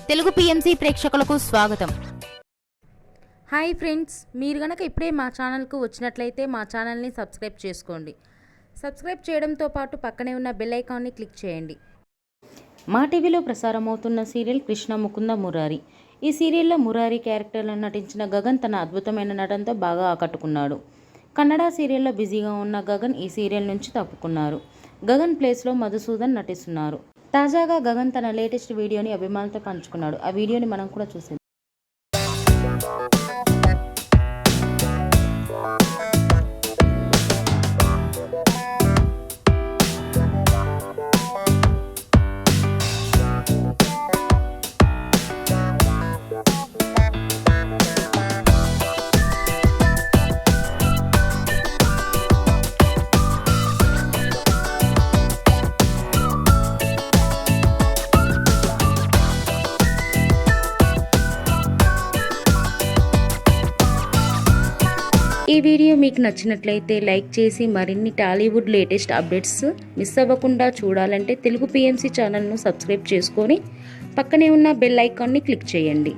Telugu PMC ప్రేక్షకులకు స్వాగతం. Hi friends, మీరు గనక ఇప్పుడే మా ఛానల్కు వచ్చినట్లయితే మా ఛానల్ని సబ్స్క్రైబ్ చేసుకోండి. సబ్స్క్రైబ్ చేయడంతో పాటు పక్కనే ఉన్న బెల్ ఐకాన్ని క్లిక్ చేయండి. మా టీవీలో ప్రసారమవుతున్న సీరియల్ కృష్ణ ముకుంద మురారి. ఈ సీరియల్లో మురారి క్యారెక్టర్లో నటించిన గగన్ తన అద్భుతమైన నటనతో బాగా ఆకట్టుకున్నాడు. కన్నడ సీరియల్లో బిజీగా ఉన్న గగన్ ఈ సీరియల్ నుంచి తప్పుకున్నారు. గగన్ ప్లేస్లో మధుసూదన్ నటిస్తున్నారు. తాజాగా గగన్ తన లేటెస్ట్ వీడియోని అభిమానులతో పంచుకున్నాడు. ఆ వీడియోని మనం కూడా చూసాం. ఈ వీడియో మీకు నచ్చినట్లయితే లైక్ చేసి మరిన్ని టాలీవుడ్ లేటెస్ట్ అప్డేట్స్ మిస్ అవ్వకుండా చూడాలంటే తెలుగు పిఎంసి ఛానల్ను సబ్స్క్రైబ్ చేసుకొని పక్కనే ఉన్న బెల్ ఐకాన్ని క్లిక్ చేయండి.